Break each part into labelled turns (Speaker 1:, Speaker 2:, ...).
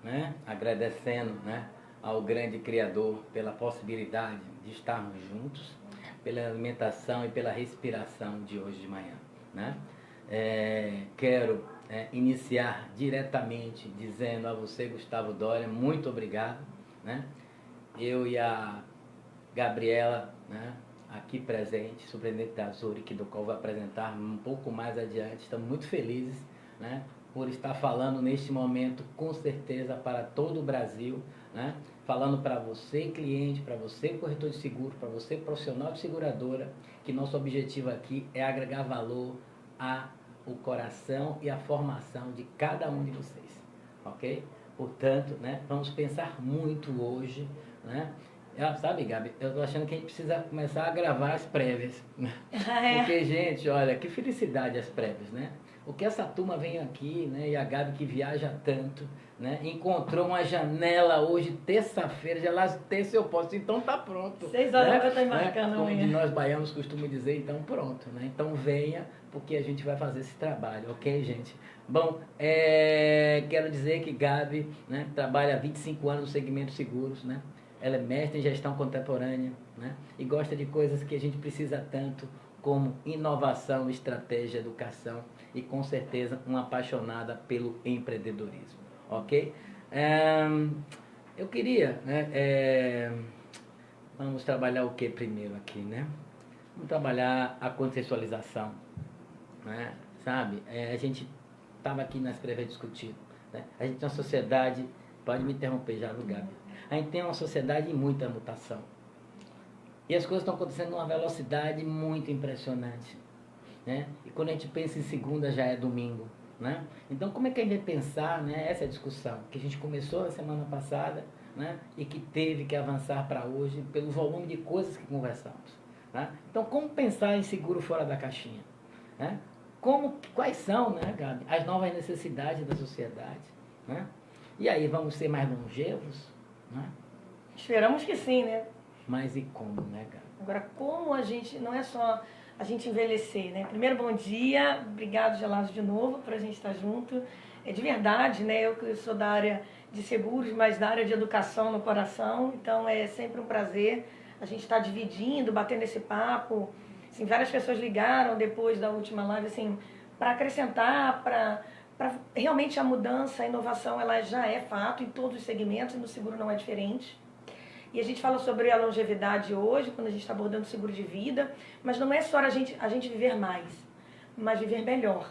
Speaker 1: né, agradecendo, né, ao grande Criador pela possibilidade de estarmos juntos, pela alimentação e pela respiração de hoje de manhã, né? Quero iniciar diretamente dizendo a você, Gustavo Doria, muito obrigado, né? Eu e a Gabriela, né, aqui presente, superintendente da Zurich, do qual vou apresentar um pouco mais adiante, estamos muito felizes, né, por estar falando neste momento, com certeza, para todo o Brasil, né, falando para você, cliente, para você, corretor de seguro, para você, profissional de seguradora, que nosso objetivo aqui é agregar valor ao coração e à formação de cada um de vocês, ok? Portanto, né, vamos pensar muito hoje, né? Sabe, Gabi, eu tô achando que a gente precisa começar a gravar as prévias. Porque, gente, olha, que felicidade as prévias, né? O que essa turma vem aqui, né? E a Gabi que viaja tanto, né? Encontrou uma janela hoje, terça-feira, já lá terça eu posso, então tá pronto.
Speaker 2: 6 horas
Speaker 1: né?
Speaker 2: eu tô embarcando
Speaker 1: Como
Speaker 2: amanhã.
Speaker 1: nós baianos costumamos dizer, então pronto, né? Então venha, porque a gente vai fazer esse trabalho, ok, gente? Bom, quero dizer que Gabi, né, trabalha há 25 anos no segmento seguros, né? Ela é mestre em gestão contemporânea, né? E gosta de coisas que a gente precisa tanto, como inovação, estratégia, educação e, com certeza, uma apaixonada pelo empreendedorismo, ok? Eu queria, né, vamos trabalhar o que primeiro aqui, né? Vamos trabalhar a contextualização, né? Sabe? A gente estava aqui nas prévias discutindo, né? A gente tem uma sociedade, pode me interromper já, Gabi. A gente tem uma sociedade em muita mutação. E as coisas estão acontecendo numa velocidade muito impressionante, né? E quando a gente pensa em segunda, já é domingo, né? Então, como é que a gente vai pensar, né, essa discussão que a gente começou na semana passada, né, e que teve que avançar para hoje pelo volume de coisas que conversamos, né? Então, como pensar em seguro fora da caixinha, né? Quais são, né, Gabi, as novas necessidades da sociedade, né? E aí, vamos ser mais longevos, né?
Speaker 2: Esperamos que sim, né?
Speaker 1: Mas e como, né, Gabi?
Speaker 2: Agora, como a gente, não é só a gente envelhecer, né? Primeiro, bom dia, obrigado, Gelásio, de novo, por a gente estar junto. De verdade, né? Eu que sou da área de seguros, mas da área de educação no coração, então é sempre um prazer a gente estar dividindo, batendo esse papo. Assim, várias pessoas ligaram depois da última live, assim, para acrescentar, para realmente a mudança, a inovação, ela já é fato em todos os segmentos, e no seguro não é diferente. E a gente fala sobre a longevidade hoje, quando a gente está abordando seguro de vida, mas não é só a gente viver mais, mas viver melhor.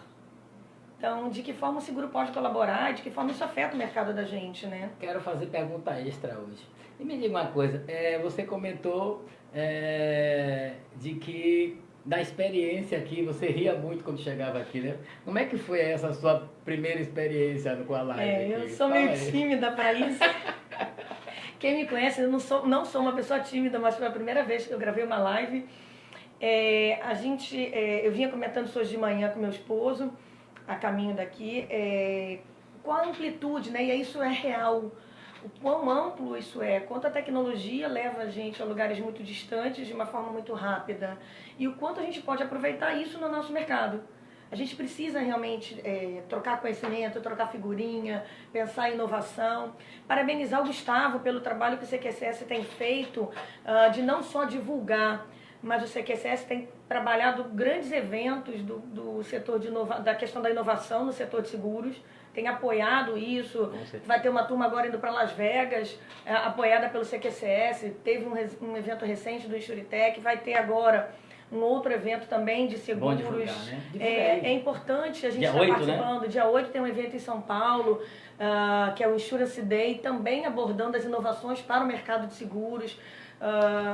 Speaker 2: Então, de que forma o seguro pode colaborar e de que forma isso afeta o mercado da gente, né?
Speaker 1: Quero fazer pergunta extra hoje. E me diga uma coisa, você comentou de que da experiência aqui, você ria muito quando chegava aqui, né? Como é que foi essa sua primeira experiência com a live?
Speaker 2: Eu sou meio tímida para isso. Quem me conhece, eu não sou uma pessoa tímida, mas foi a primeira vez que eu gravei uma live. Eu vinha comentando isso hoje de manhã com meu esposo, a caminho daqui, qual a amplitude, né? E isso é real. O quão amplo isso é, quanto a tecnologia leva a gente a lugares muito distantes de uma forma muito rápida. E o quanto a gente pode aproveitar isso no nosso mercado. A gente precisa realmente trocar conhecimento, trocar figurinha, pensar em inovação. Parabenizar o Gustavo pelo trabalho que o CQCS tem feito de não só divulgar, mas o CQCS tem trabalhado grandes eventos do setor da questão da inovação no setor de seguros, tem apoiado isso. Vai ter uma turma agora indo para Las Vegas, apoiada pelo CQCS, teve um evento recente do Insuritec, vai ter agora um outro evento também de seguros.
Speaker 1: Bom divulgar, né?
Speaker 2: É importante a gente estar participando. Né? Dia 8 tem um evento em São Paulo, que é o Insurance Day, também abordando as inovações para o mercado de seguros.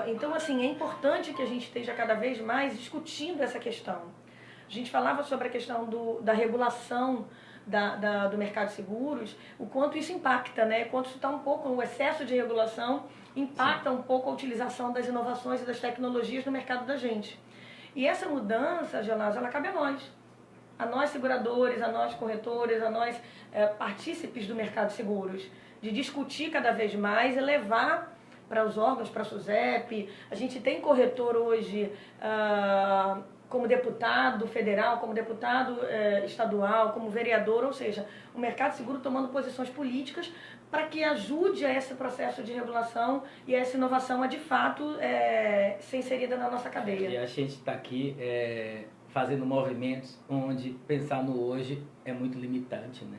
Speaker 2: Então, assim, é importante que a gente esteja cada vez mais discutindo essa questão. A gente falava sobre a questão da regulação do mercado de seguros, o quanto isso impacta, né? Quanto isso está um pouco, o excesso de regulação impacta um pouco a utilização das inovações e das tecnologias no mercado da gente. E essa mudança, Gelásio, ela cabe a nós seguradores, a nós corretores, a nós partícipes do mercado de seguros, de discutir cada vez mais e levar para os órgãos, para a SUSEP. A gente tem corretor hoje como deputado federal, como deputado estadual, como vereador, ou seja, o mercado seguro tomando posições políticas para que ajude a esse processo de regulação e essa inovação a de fato ser inserida na nossa cadeia.
Speaker 1: E a gente está aqui fazendo movimentos onde pensar no hoje é muito limitante, né?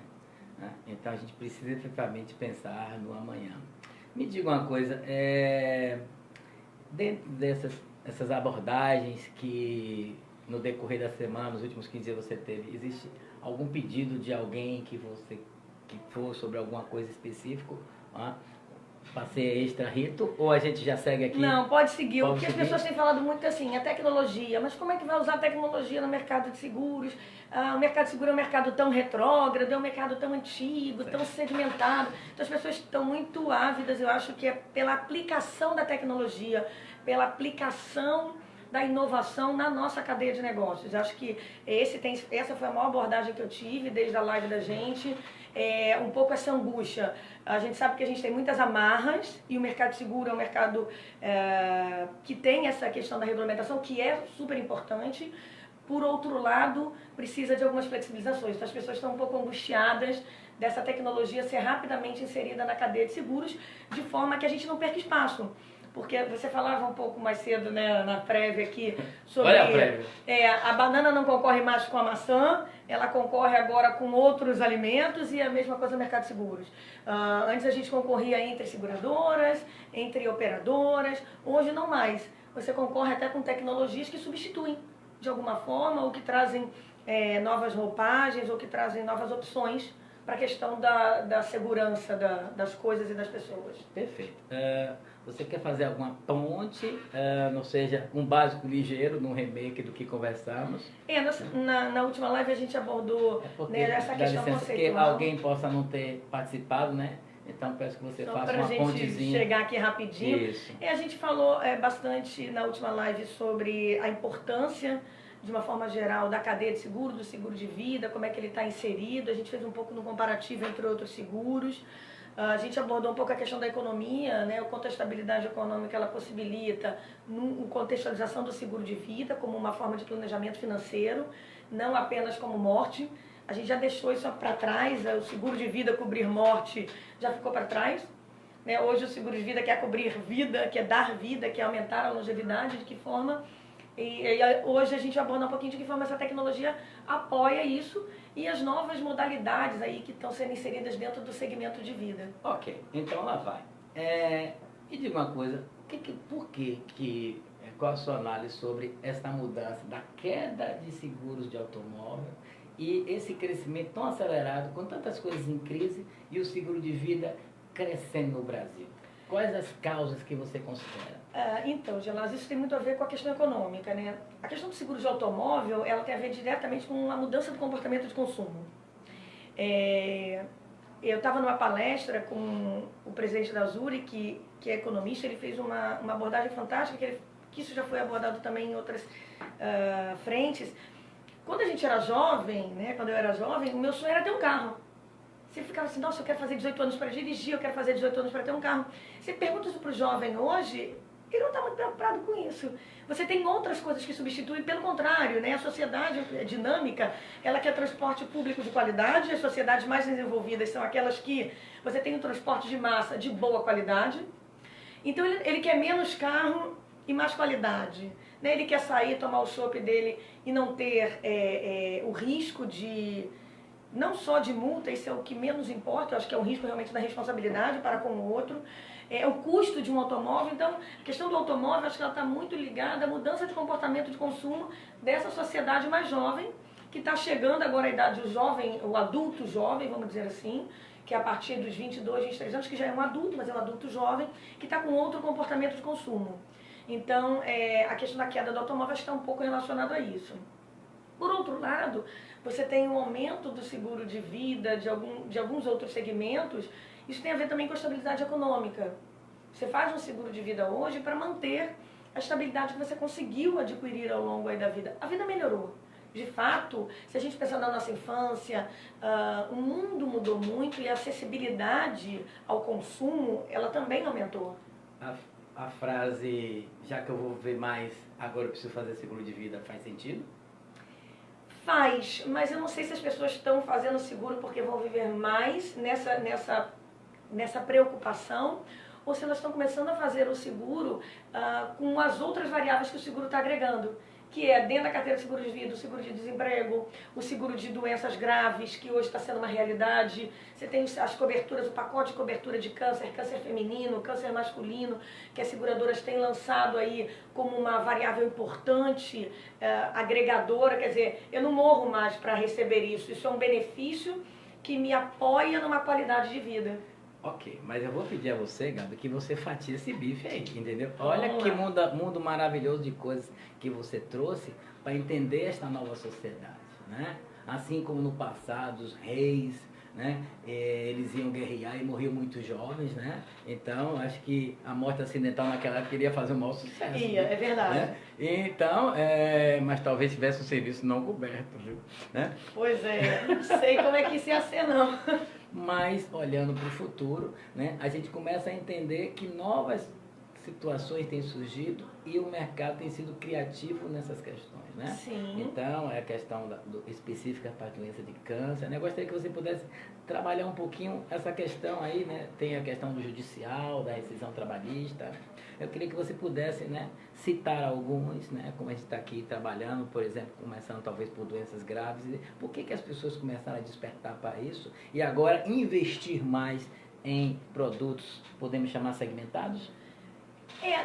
Speaker 1: Então a gente precisa efetivamente pensar no amanhã. Me diga uma coisa, dentro dessas abordagens que no decorrer da semana, nos últimos 15 dias você teve, existe algum pedido de alguém que for sobre alguma coisa específica, para ser extra rito, ou a gente já segue aqui?
Speaker 2: Não, pode seguir. Porque as pessoas têm falado muito assim, a tecnologia, mas como é que vai usar a tecnologia no mercado de seguros? O mercado de seguro é um mercado tão retrógrado, é um mercado tão antigo, tão sedimentado. Então as pessoas estão muito ávidas, eu acho que é pela aplicação da tecnologia, pela aplicação da inovação na nossa cadeia de negócios. Eu acho que essa foi a maior abordagem que eu tive desde a live da gente. Um pouco essa angústia. A gente sabe que a gente tem muitas amarras e o mercado seguro é um mercado que tem essa questão da regulamentação, que é super importante. Por outro lado, precisa de algumas flexibilizações. Então as pessoas estão um pouco angustiadas dessa tecnologia ser rapidamente inserida na cadeia de seguros, de forma que a gente não perca espaço. Porque você falava um pouco mais cedo, né, na prévia aqui, sobre a banana não concorre mais com a maçã, ela concorre agora com outros alimentos e a mesma coisa no mercado de seguros. Antes a gente concorria entre seguradoras, entre operadoras, hoje não mais. Você concorre até com tecnologias que substituem de alguma forma, ou que trazem novas roupagens, ou que trazem novas opções para a questão da segurança das coisas e das pessoas.
Speaker 1: Perfeito. Você quer fazer alguma ponte, não seja um básico ligeiro, num remake do que conversamos?
Speaker 2: Na última live a gente abordou essa questão conceitual.
Speaker 1: Porque alguém possa não ter participado, né? Então peço que você faça uma pontezinha. Para a gente
Speaker 2: chegar aqui rapidinho.
Speaker 1: Isso.
Speaker 2: A gente falou bastante na última live sobre a importância, de uma forma geral, da cadeia de seguro, do seguro de vida, como é que ele está inserido. A gente fez um pouco no comparativo entre outros seguros. A gente abordou um pouco a questão da economia, né, o quanto a estabilidade econômica ela possibilita a contextualização do seguro de vida como uma forma de planejamento financeiro, não apenas como morte. A gente já deixou isso para trás, o seguro de vida cobrir morte já ficou para trás. Né? Hoje o seguro de vida quer cobrir vida, quer dar vida, quer aumentar a longevidade, de que forma... E hoje a gente aborda um pouquinho de que forma essa tecnologia apoia isso e as novas modalidades aí que estão sendo inseridas dentro do segmento de vida.
Speaker 1: Ok, então lá vai. Me diga uma coisa, qual a sua análise sobre essa mudança da queda de seguros de automóvel e esse crescimento tão acelerado, com tantas coisas em crise e o seguro de vida crescendo no Brasil? Quais as causas que você considera?
Speaker 2: Então, Gelas, isso tem muito a ver com a questão econômica, né? A questão do seguro de automóvel, ela tem a ver diretamente com a mudança do comportamento de consumo. Eu estava numa palestra com o presidente da Zurich, que é economista, ele fez uma abordagem fantástica, que isso já foi abordado também em outras frentes. Quando a gente era jovem, né, quando eu era jovem, o meu sonho era ter um carro. Você ficava assim, nossa, eu quero fazer 18 anos para dirigir, eu quero fazer 18 anos para ter um carro. Você pergunta isso para o jovem hoje, ele não está muito preocupado com isso. Você tem outras coisas que substituem, pelo contrário, né? A sociedade é dinâmica, ela quer transporte público de qualidade, as sociedades mais desenvolvidas são aquelas que você tem um transporte de massa de boa qualidade. Então ele quer menos carro e mais qualidade. Né? Ele quer sair, tomar o chopp dele e não ter o risco de... Não só de multa, isso é o que menos importa, eu acho que é o risco realmente da responsabilidade para com o outro, o custo de um automóvel. Então, a questão do automóvel, acho que ela está muito ligada à mudança de comportamento de consumo dessa sociedade mais jovem, que está chegando agora à idade o adulto jovem, vamos dizer assim, que é a partir dos 22, 23 anos, que já é um adulto, mas é um adulto jovem, que está com outro comportamento de consumo. Então, a questão da queda do automóvel está um pouco relacionada a isso. Por outro lado, você tem um aumento do seguro de vida, de alguns outros segmentos. Isso tem a ver também com a estabilidade econômica. Você faz um seguro de vida hoje para manter a estabilidade que você conseguiu adquirir ao longo aí da vida. A vida melhorou. De fato, se a gente pensar na nossa infância, o mundo mudou muito e a acessibilidade ao consumo, ela também aumentou.
Speaker 1: a frase, já que eu vou ver mais, agora eu preciso fazer seguro de vida, faz sentido?
Speaker 2: Faz, mas eu não sei se as pessoas estão fazendo seguro porque vão viver mais nessa preocupação, ou se elas estão começando a fazer o seguro com as outras variáveis que o seguro está agregando, que é dentro da carteira de seguro de vida, o seguro de desemprego, o seguro de doenças graves, que hoje está sendo uma realidade. Você tem as coberturas, o pacote de cobertura de câncer, câncer feminino, câncer masculino, que as seguradoras têm lançado aí como uma variável importante, agregadora. Quer dizer, eu não morro mais para receber isso. Isso é um benefício que me apoia numa qualidade de vida.
Speaker 1: Ok, mas eu vou pedir a você, Gabi, que você fatie esse bife aí, entendeu? Olha que mundo maravilhoso de coisas que você trouxe para entender esta nova sociedade, né? Assim como no passado os reis, né? Eles iam guerrear e morriam muito jovens, né? Então, acho que a morte acidental naquela época iria fazer um maior sucesso.
Speaker 2: Ia, é verdade.
Speaker 1: Né? Então, mas talvez tivesse um serviço não coberto, viu? Né?
Speaker 2: Pois é, não sei como é que isso ia ser, não.
Speaker 1: Mas, olhando para o futuro, né, a gente começa a entender que novas situações têm surgido e o mercado tem sido criativo nessas questões, né?
Speaker 2: Sim.
Speaker 1: Então, é a questão específica para a doença de câncer, né? Gostaria que você pudesse trabalhar um pouquinho essa questão aí, né? Tem a questão do judicial, da rescisão trabalhista. Eu queria que você pudesse, né, citar alguns, né? Como a gente está aqui trabalhando, por exemplo, começando talvez por doenças graves. Por que as pessoas começaram a despertar para isso e agora investir mais em produtos, podemos chamar segmentados?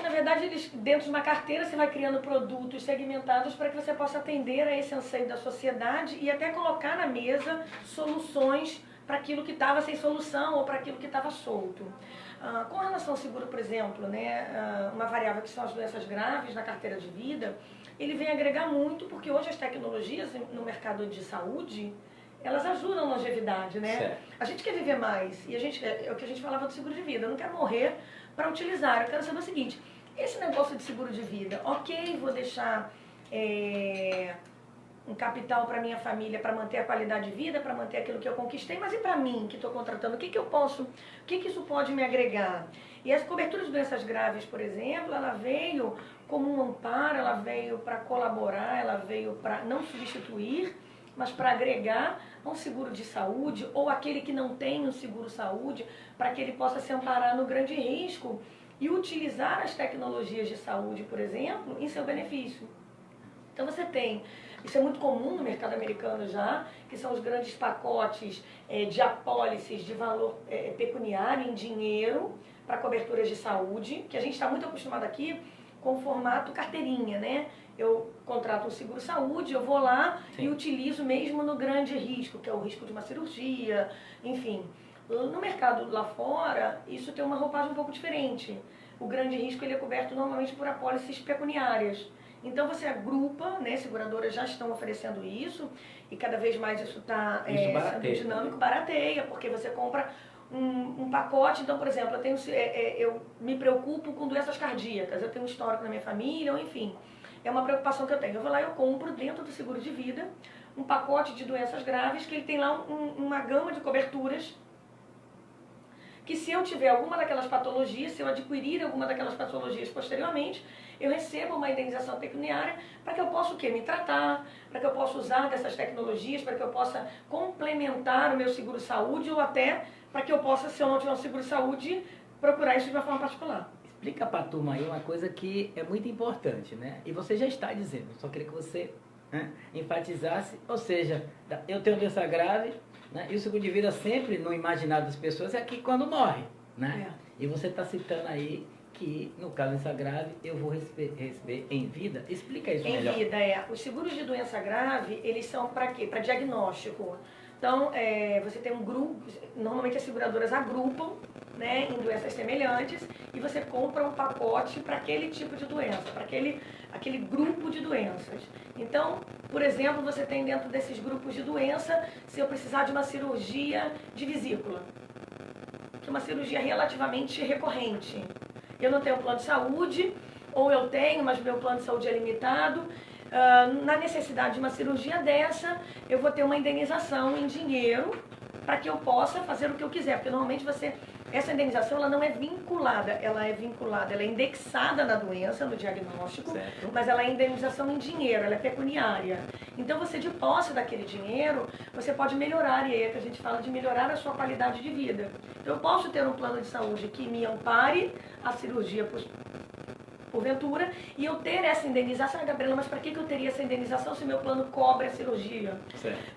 Speaker 2: Na verdade, dentro de uma carteira você vai criando produtos segmentados para que você possa atender a esse anseio da sociedade e até colocar na mesa soluções para aquilo que estava sem solução ou para aquilo que estava solto. Com relação ao seguro, por exemplo, né, uma variável que são as doenças graves na carteira de vida, ele vem agregar muito porque hoje as tecnologias no mercado de saúde, elas ajudam a longevidade, né?
Speaker 1: Certo.
Speaker 2: A gente quer viver mais e é o que a gente falava do seguro de vida, eu não quero morrer para utilizar. Eu quero saber o seguinte, esse negócio de seguro de vida, ok, vou deixar um capital para minha família para manter a qualidade de vida, para manter aquilo que eu conquistei, mas e para mim que estou contratando, o que que isso pode me agregar? E essa cobertura de doenças graves, por exemplo, ela veio como um amparo, ela veio para colaborar, ela veio para não substituir, mas para agregar a um seguro de saúde ou aquele que não tem um seguro saúde, para que ele possa se amparar no grande risco e utilizar as tecnologias de saúde, por exemplo, em seu benefício. Então você tem, isso é muito comum no mercado americano já, que são os grandes pacotes de apólices de valor pecuniário em dinheiro para coberturas de saúde, que a gente está muito acostumado aqui com o formato carteirinha, né? Eu contrato um seguro-saúde, eu vou lá
Speaker 1: Sim.
Speaker 2: e utilizo mesmo no grande risco, que é o risco de uma cirurgia, enfim. No mercado lá fora, isso tem uma roupagem um pouco diferente. O grande risco ele é coberto normalmente por apólices pecuniárias. Então você agrupa, né, seguradoras já estão oferecendo isso, e cada vez mais isso está sendo dinâmico, barateia, porque você compra um pacote. Então, por exemplo, eu me preocupo com doenças cardíacas, eu tenho um histórico na minha família, ou enfim. É uma preocupação que eu tenho. Eu vou lá e eu compro dentro do seguro de vida um pacote de doenças graves que ele tem lá uma gama de coberturas que se eu tiver alguma daquelas patologias, se eu adquirir alguma daquelas patologias posteriormente, eu recebo uma indenização pecuniária para que eu possa o quê? Me tratar, para que eu possa usar dessas tecnologias, para que eu possa complementar o meu seguro-saúde ou até para que eu possa, se eu não tiver um seguro-saúde, procurar isso de uma forma particular.
Speaker 1: Explica para a turma aí uma coisa que é muito importante, né? E você já está dizendo, só queria que você enfatizasse, ou seja, eu tenho doença grave, né? E o seguro de vida sempre no imaginário das pessoas é que quando morre, né? E você está citando aí que no caso de doença grave eu vou receber em vida. Explica isso melhor.
Speaker 2: Em vida, Os seguros de doença grave, eles são para quê? Para diagnóstico. Então, você tem um grupo, normalmente as seguradoras agrupam, né, em doenças semelhantes, e você compra um pacote para aquele tipo de doença, para aquele grupo de doenças. Então, por exemplo, você tem dentro desses grupos de doença, se eu precisar de uma cirurgia de vesícula, que é uma cirurgia relativamente recorrente. Eu não tenho plano de saúde, ou eu tenho, mas meu plano de saúde é limitado. Na necessidade de uma cirurgia dessa, eu vou ter uma indenização em dinheiro para que eu possa fazer o que eu quiser, porque normalmente essa indenização ela não é vinculada, ela é indexada na doença, no diagnóstico,
Speaker 1: certo.
Speaker 2: mas ela é indenização em dinheiro, ela é pecuniária. Então você, de posse daquele dinheiro, você pode melhorar, e aí é que a gente fala de melhorar a sua qualidade de vida. Então eu posso ter um plano de saúde que me ampare a cirurgia porventura, e eu ter essa indenização. Gabriela, mas para que eu teria essa indenização se meu plano cobre a cirurgia?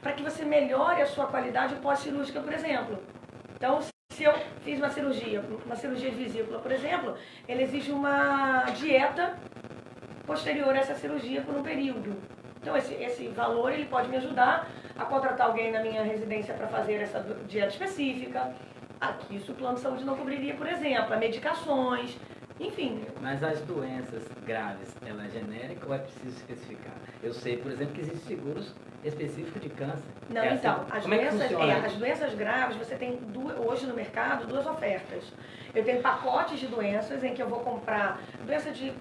Speaker 2: Para que você melhore a sua qualidade pós-cirúrgica, por exemplo. Então, se eu fiz uma cirurgia de vesícula, por exemplo, ele exige uma dieta posterior a essa cirurgia por um período. Então, esse valor ele pode me ajudar a contratar alguém na minha residência para fazer essa dieta específica. Aqui, isso o plano de saúde não cobriria, por exemplo, medicações, enfim.
Speaker 1: Mas as doenças graves, ela é genérica ou é preciso especificar? Eu sei, por exemplo, que existem seguros específicos de câncer.
Speaker 2: Não,
Speaker 1: é
Speaker 2: então,
Speaker 1: assim?
Speaker 2: as doenças graves, você tem hoje no mercado duas ofertas. Eu tenho pacotes de doenças em que eu vou comprar doença de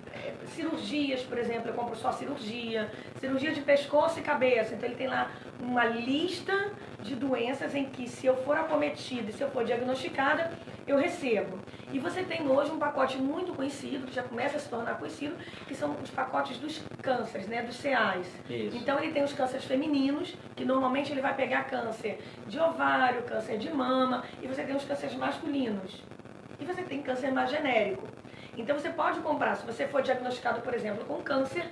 Speaker 2: cirurgias, por exemplo, eu compro só cirurgia de pescoço e cabeça. Então ele tem lá uma lista de doenças em que, se eu for acometida e se eu for diagnosticada, eu recebo. E você tem hoje um pacote muito conhecido, que já começa a se tornar conhecido, que são os pacotes dos cânceres, né, dos CAs.
Speaker 1: Isso.
Speaker 2: Então ele tem os cânceres femininos, que normalmente ele vai pegar câncer de ovário, câncer de mama, e você tem os cânceres masculinos. E você tem câncer mais genérico. Então você pode comprar, se você for diagnosticado, por exemplo, com câncer,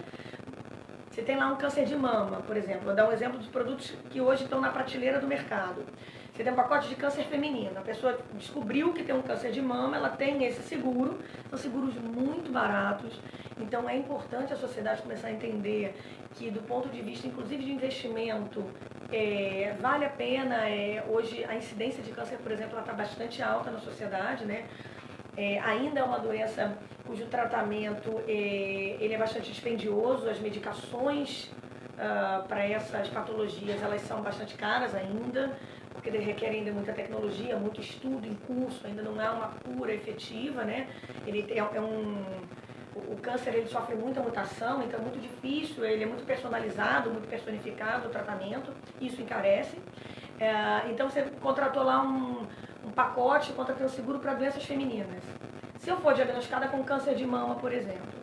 Speaker 2: você tem lá um câncer de mama, por exemplo. Vou dar um exemplo dos produtos que hoje estão na prateleira do mercado. Você tem um pacote de câncer feminino. A pessoa descobriu que tem um câncer de mama, ela tem esse seguro. São seguros muito baratos. Então é importante a sociedade começar a entender que, do ponto de vista, inclusive, de investimento, vale a pena. Hoje a incidência de câncer, por exemplo, ela está bastante alta na sociedade, né? Ainda é uma doença cujo tratamento ele é bastante dispendioso. As medicações para essas patologias, elas são bastante caras ainda, porque requerem ainda muita tecnologia, muito estudo em curso, ainda não há uma cura efetiva, né? O câncer ele sofre muita mutação, então é muito difícil, ele é muito personalizado, muito personificado o tratamento, isso encarece. Então você contratou lá um pacote, contratou um seguro para doenças femininas. Se eu for diagnosticada com câncer de mama, por exemplo,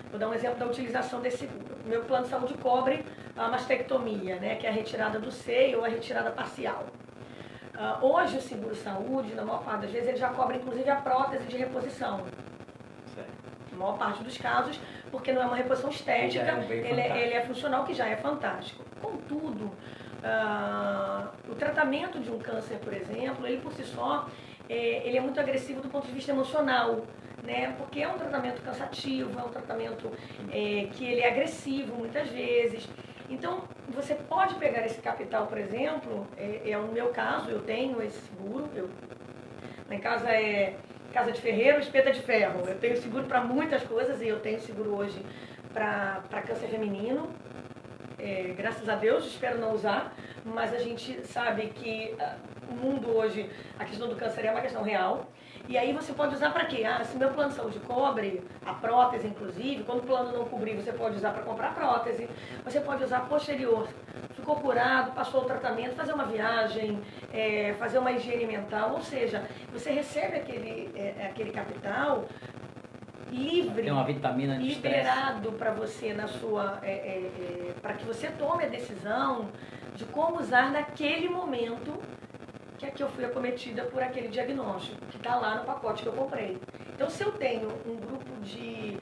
Speaker 2: vou dar um exemplo da utilização desse seguro. Meu plano de saúde cobre a mastectomia, né, que é a retirada do seio ou a retirada parcial. Hoje o seguro-saúde, na maior parte das vezes, ele já cobre inclusive a prótese de reposição. Na maior parte dos casos, porque não é uma reposição estética, ele é funcional, que já é fantástico. Contudo, o tratamento de um câncer, por exemplo, ele por si só, ele é muito agressivo do ponto de vista emocional, né? Porque é um tratamento cansativo, é um tratamento que ele é agressivo muitas vezes. Então, você pode pegar esse capital, por exemplo, é o meu caso, eu tenho esse seguro, lá em casa é casa de ferreiro, espeta de ferro. Eu tenho seguro para muitas coisas e eu tenho seguro hoje para câncer feminino. Graças a Deus, espero não usar, mas a gente sabe que o mundo hoje, a questão do câncer é uma questão real. E aí você pode usar para quê? Se meu plano de saúde cobre a prótese, inclusive, quando o plano não cobrir, você pode usar para comprar prótese, você pode usar posterior. Ficou curado, passou o tratamento, fazer uma viagem, fazer uma higiene mental, ou seja, você recebe aquele capital livre,
Speaker 1: tem uma vitamina de
Speaker 2: liberado para você na sua, para que você tome a decisão de como usar naquele momento que eu fui acometida por aquele diagnóstico, que está lá no pacote que eu comprei. Então, se eu tenho um grupo de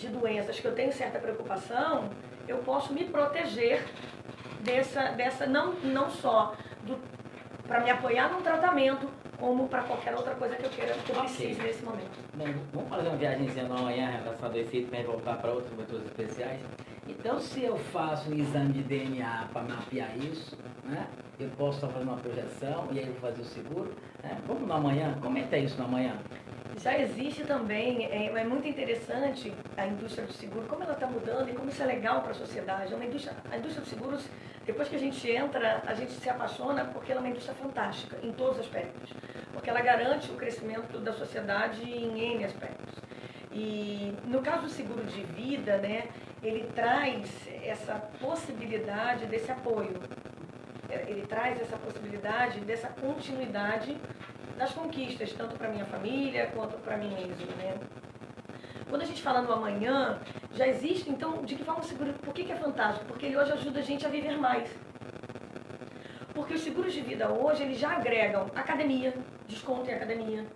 Speaker 2: doenças que eu tenho certa preocupação, eu posso me proteger dessa não só para me apoiar num tratamento, como para qualquer outra coisa que eu queira, que eu precise nesse momento.
Speaker 1: Bom, vamos fazer uma viagemzinha amanhã, relacionada a esse para voltar para outros motivos especiais. Então, se eu faço um exame de DNA para mapear isso, né, eu posso estar fazendo uma projeção e aí eu vou fazer o seguro. Né? Vamos no amanhã? Comenta isso no amanhã.
Speaker 2: Já existe também, é muito interessante a indústria do seguro, como ela está mudando e como isso é legal para a sociedade. A indústria dos seguros, depois que a gente entra, a gente se apaixona porque ela é uma indústria fantástica em todos os aspectos. Porque ela garante o crescimento da sociedade em N aspectos. E no caso do seguro de vida, né, ele traz essa possibilidade desse apoio. ele traz essa possibilidade dessa continuidade das conquistas, tanto para minha família quanto para mim mesmo, né? Quando a gente fala no amanhã, já existe, então, de que forma o seguro... Por que é fantástico? Porque ele hoje ajuda a gente a viver mais. Porque os seguros de vida hoje, eles já agregam academia, desconto em academia.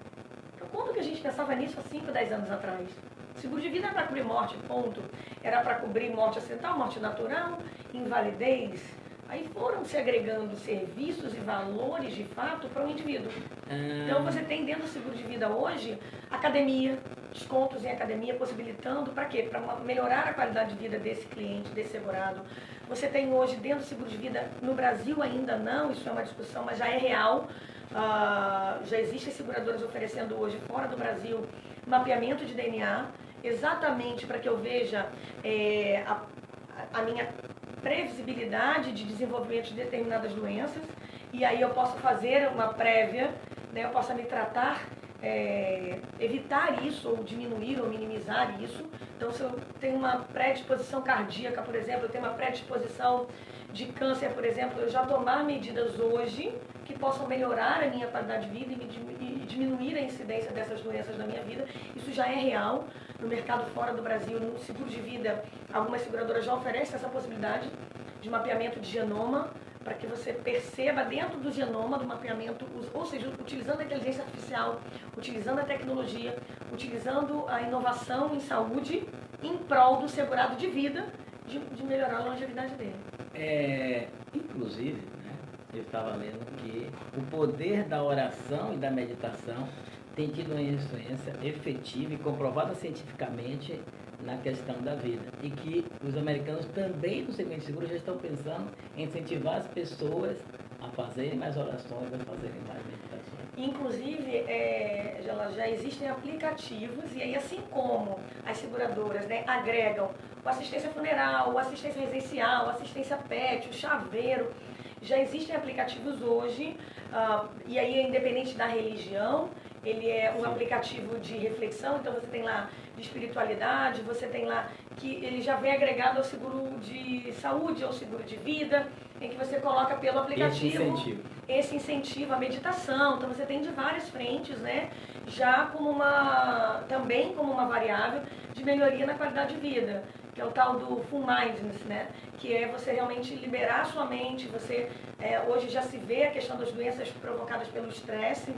Speaker 2: Então, quando que a gente pensava nisso há 5, 10 anos atrás? Seguro de vida era para cobrir morte, ponto. Era para cobrir morte acidental, morte natural, invalidez. Aí foram se agregando serviços e valores de fato para o indivíduo. Então você tem dentro do seguro de vida hoje academia, descontos em academia, possibilitando para quê? Para melhorar a qualidade de vida desse cliente, desse segurado. Você tem hoje dentro do seguro de vida, no Brasil ainda não, isso é uma discussão, mas já é real. Já existem seguradoras oferecendo hoje fora do Brasil mapeamento de DNA, exatamente para que eu veja a minha previsibilidade de desenvolvimento de determinadas doenças, e aí eu posso fazer uma prévia, né, eu posso me tratar, evitar isso, ou diminuir, ou minimizar isso. Então, se eu tenho uma predisposição cardíaca, por exemplo, eu tenho uma predisposição de câncer, por exemplo, eu já tomar medidas hoje que possam melhorar a minha qualidade de vida e diminuir a incidência dessas doenças na minha vida. Isso já é real. No mercado fora do Brasil, no seguro de vida, algumas seguradoras já oferecem essa possibilidade de mapeamento de genoma, para que você perceba dentro do genoma, do mapeamento, ou seja, utilizando a inteligência artificial, utilizando a tecnologia, utilizando a inovação em saúde, em prol do segurado de vida, de melhorar a longevidade dele.
Speaker 1: Inclusive, né, eu estava lendo que o poder da oração e da meditação tem tido uma influência efetiva e comprovada cientificamente na questão da vida. E que os americanos também, no segmento seguro, já estão pensando em incentivar as pessoas a fazerem mais orações, a fazerem mais meditações.
Speaker 2: Inclusive, já existem aplicativos, e aí assim como as seguradoras, né, agregam o assistência funeral, o assistência residencial, o assistência pet, o chaveiro, já existem aplicativos hoje, e aí independente da religião, ele é um aplicativo de reflexão, então você tem lá de espiritualidade, você tem lá que ele já vem agregado ao seguro de saúde, ao seguro de vida, em que você coloca pelo aplicativo esse incentivo à meditação. Então você tem de várias frentes, né? Já como também como uma variável de melhoria na qualidade de vida, que é o tal do full mindfulness, né? Que é você realmente liberar a sua mente. Você hoje já se vê a questão das doenças provocadas pelo estresse,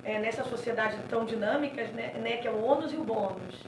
Speaker 2: nessa sociedade tão dinâmicas, né, que é o ônus e o bônus.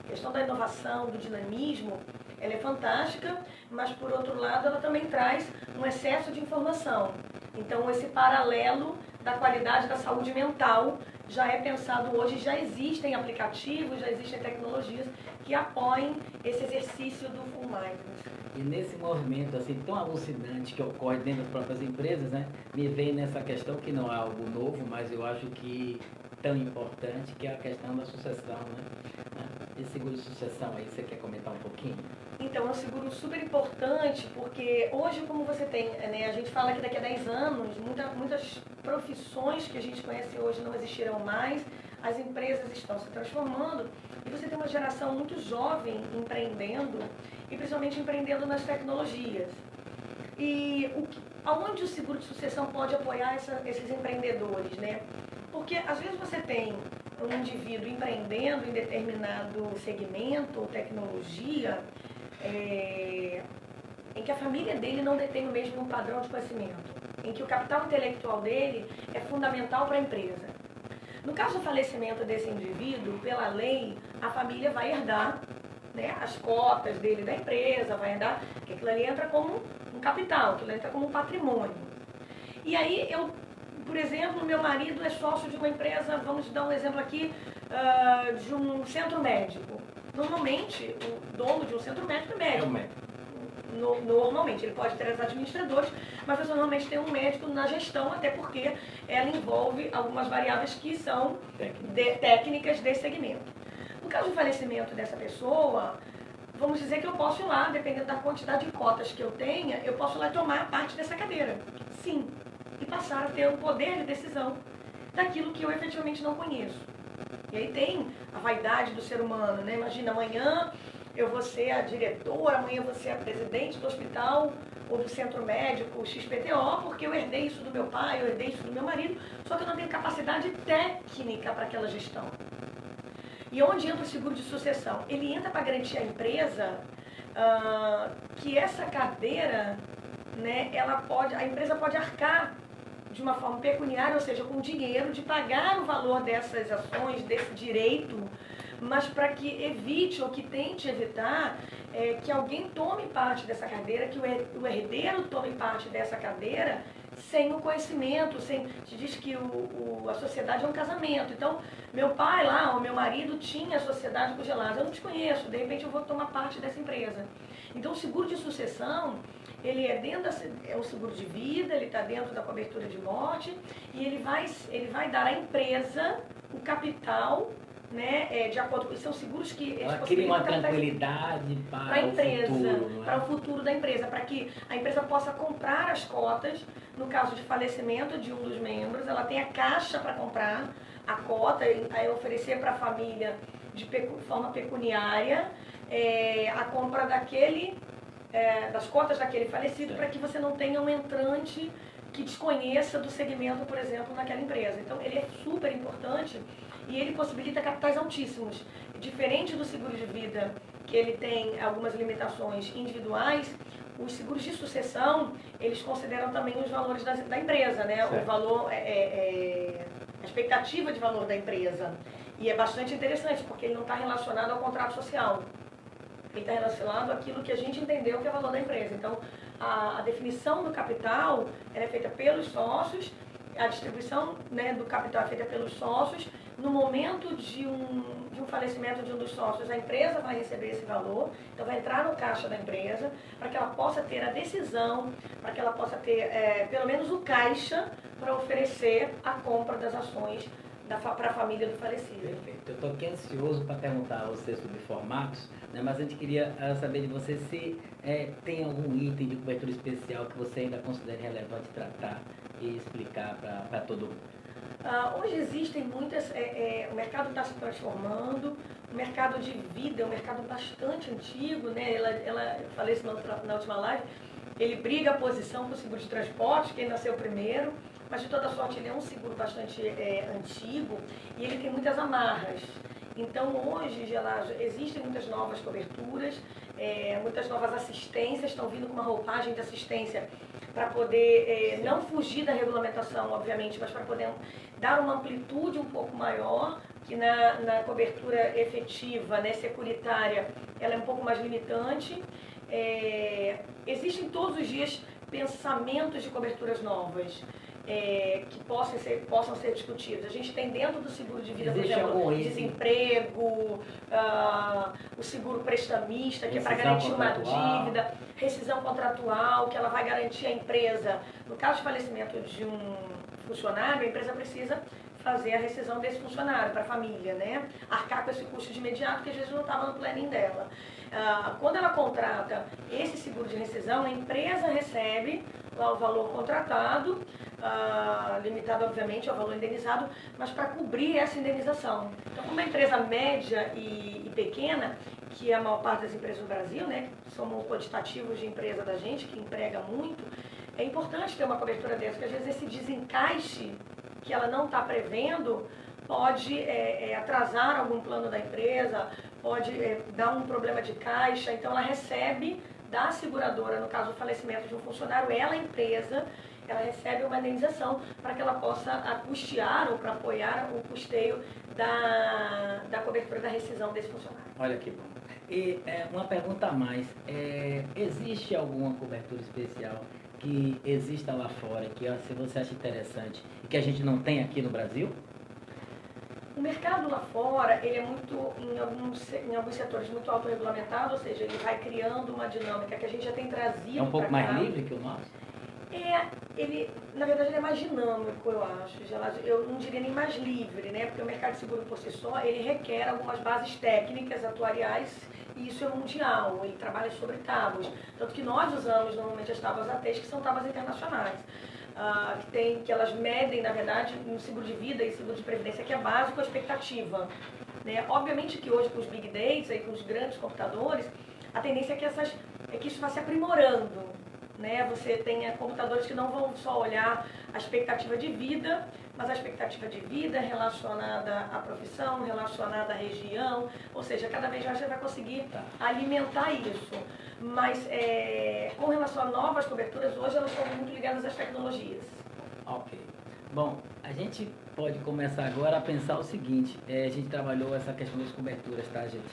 Speaker 2: A questão da inovação, do dinamismo, ela é fantástica, mas por outro lado ela também traz um excesso de informação. Então esse paralelo da qualidade da saúde mental já é pensado hoje, já existem aplicativos, já existem tecnologias que apoiem esse exercício do full mindfulness.
Speaker 1: E nesse movimento assim tão alucinante que ocorre dentro das próprias empresas, né, me vem nessa questão que não é algo novo, mas eu acho que tão importante, que é a questão da sucessão, né? Esse seguro de sucessão aí, você quer comentar um pouquinho?
Speaker 2: Então, é um seguro super importante, porque hoje, como você tem, né, a gente fala que daqui a 10 anos, muitas profissões que a gente conhece hoje não existirão mais, as empresas estão se transformando, e você tem uma geração muito jovem empreendendo, e principalmente empreendendo nas tecnologias. E aonde o seguro de sucessão pode apoiar esses empreendedores, né? Porque às vezes você tem um indivíduo empreendendo em determinado segmento ou tecnologia, em que a família dele não detém o mesmo padrão de conhecimento, em que o capital intelectual dele é fundamental para a empresa. No caso do falecimento desse indivíduo, pela lei, a família vai herdar, né, as cotas dele da empresa, vai herdar, que aquilo ali entra como um capital, aquilo entra como um patrimônio. E aí por exemplo, meu marido é sócio de uma empresa, vamos dar um exemplo aqui, de um centro médico. Normalmente, o dono de um centro médico é médico.
Speaker 1: É um médico.
Speaker 2: Normalmente, ele pode ter os administradores, mas você normalmente tem um médico na gestão, até porque ela envolve algumas variáveis que são técnicas desse segmento. No caso do falecimento dessa pessoa, vamos dizer que eu posso ir lá, dependendo da quantidade de cotas que eu tenha, eu posso ir lá tomar parte dessa cadeira. Sim. E passar a ter o poder de decisão daquilo que eu efetivamente não conheço. E aí tem a vaidade do ser humano, né? Imagina, amanhã eu vou ser a diretora, amanhã eu vou ser a presidente do hospital ou do centro médico XPTO, porque eu herdei isso do meu pai, eu herdei isso do meu marido, só que eu não tenho capacidade técnica para aquela gestão. E onde entra o seguro de sucessão? Ele entra para garantir à empresa que essa cadeira, né, a empresa pode arcar de uma forma pecuniária, ou seja, com dinheiro, de pagar o valor dessas ações, desse direito, mas para que evite ou que tente evitar que alguém tome parte dessa cadeira, que o herdeiro tome parte dessa cadeira sem o conhecimento, sem... Se diz que a sociedade é um casamento. Então, meu pai lá, o meu marido tinha a sociedade com Gelasa, eu não te conheço, de repente eu vou tomar parte dessa empresa. Então, o seguro de sucessão, ele é um seguro de vida, ele está dentro da cobertura de morte e ele vai dar à empresa o capital, né, de acordo com... São seguros que...
Speaker 1: Ela cria uma tranquilidade para a empresa, o futuro,
Speaker 2: para o futuro da empresa, para que a empresa possa comprar as cotas. No caso de falecimento de um dos membros, ela tem a caixa para comprar a cota, aí oferecer para a família de forma pecuniária a compra das cotas daquele falecido, para que você não tenha um entrante que desconheça do segmento, por exemplo, naquela empresa. Então, ele é super importante e ele possibilita capitais altíssimos. Diferente do seguro de vida, que ele tem algumas limitações individuais, os seguros de sucessão, eles consideram também os valores da empresa, né? Certo. O valor, a expectativa de valor da empresa. E é bastante interessante, porque ele não está relacionado ao contrato social. Ele está relacionado àquilo que a gente entendeu que é o valor da empresa. Então, a definição do capital é feita pelos sócios, a distribuição, né, do capital é feita pelos sócios. No momento de um falecimento de um dos sócios, a empresa vai receber esse valor, então vai entrar no caixa da empresa, para que ela possa ter a decisão, para que ela possa ter pelo menos o caixa para oferecer a compra das ações para a família do falecido.
Speaker 1: Perfeito. Eu estou aqui ansioso para perguntar a você sobre formatos, né, mas a gente queria saber de você se tem algum item de cobertura especial que você ainda considere relevante tratar e explicar para todo mundo.
Speaker 2: Hoje existem muitas, o mercado está se transformando, o mercado de vida é um mercado bastante antigo, né? Eu falei isso na última live, ele briga a posição com o seguro de transporte, quem nasceu primeiro, mas de toda sorte ele é um seguro bastante antigo e ele tem muitas amarras. Então hoje, Gelásio, existem muitas novas coberturas, muitas novas assistências, estão vindo com uma roupagem de assistência para poder não fugir da regulamentação, obviamente, mas para poder dar uma amplitude um pouco maior, que na cobertura efetiva, né, securitária, ela é um pouco mais limitante. Existem todos os dias pensamentos de coberturas novas. Que possam ser discutidos. A gente tem dentro do seguro de vida, por exemplo, desemprego, o seguro prestamista, que é para garantir uma dívida, rescisão contratual, que ela vai garantir a empresa. No caso de falecimento de um funcionário, a empresa precisa fazer a rescisão desse funcionário para a família, né? Arcar com esse custo de imediato, que às vezes não estava no planning dela. Quando ela contrata esse seguro de rescisão, a empresa recebe lá o valor contratado, limitado obviamente ao valor indenizado, mas para cobrir essa indenização. Então, como uma empresa média e pequena, que é a maior parte das empresas do Brasil, né, somos quantitativos de empresa da gente, que emprega muito, é importante ter uma cobertura dessa, porque às vezes esse desencaixe que ela não está prevendo pode atrasar algum plano da empresa, pode dar um problema de caixa, então ela recebe da seguradora, no caso do falecimento de um funcionário, a empresa, ela recebe uma indenização para que ela possa custear ou para apoiar o custeio da cobertura da rescisão desse funcionário.
Speaker 1: Olha que bom. E uma pergunta a mais, existe alguma cobertura especial que exista lá fora, que se você acha interessante e que a gente não tem aqui no Brasil?
Speaker 2: O mercado lá fora, ele é muito, em alguns setores, muito autorregulamentado, ou seja, ele vai criando uma dinâmica que a gente já tem trazido.
Speaker 1: É um pouco mais livre que o nosso?
Speaker 2: Na verdade, ele é mais dinâmico, eu acho. Eu não diria nem mais livre, né? Porque o mercado de seguro por si só, ele requer algumas bases técnicas, atuariais, e isso é mundial. Ele trabalha sobre tábuas. Tanto que nós usamos normalmente as tábuas ATs, que são tábuas internacionais. que elas medem, na verdade, no seguro de vida e seguro de previdência, que é básico, a expectativa. Né? Obviamente que hoje, com os big data e com os grandes computadores, a tendência é que isso vá se aprimorando. Né? Você tenha computadores que não vão só olhar a expectativa de vida, mas a expectativa de vida relacionada à profissão, relacionada à região, ou seja, cada vez mais você vai conseguir alimentar isso. Mas com relação a novas coberturas, hoje elas estão muito ligadas às tecnologias.
Speaker 1: Ok. Bom, a gente pode começar agora a pensar o seguinte, a gente trabalhou essa questão das coberturas, tá, gente?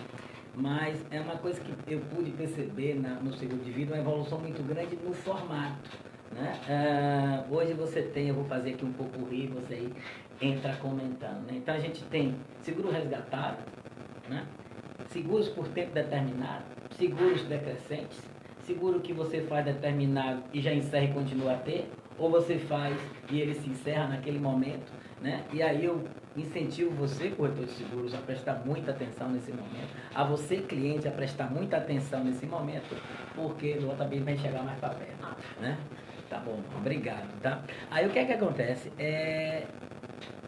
Speaker 1: Mas é uma coisa que eu pude perceber no seguro de vida, uma evolução muito grande no formato. Né? Hoje você tem, eu vou fazer aqui um pouco rir, você aí entra comentando. Né? Então a gente tem seguro resgatado, né? Seguros por tempo determinado, seguros decrescentes, seguro que você faz determinado e já encerra e continua a ter, ou você faz e ele se encerra naquele momento. Né? E aí eu incentivo você, corretor de seguros, a prestar muita atenção nesse momento, a você, cliente, a prestar muita atenção nesse momento, porque no outro vai chegar mais para perto. Né? Tá bom, obrigado, tá? Aí o que é que acontece?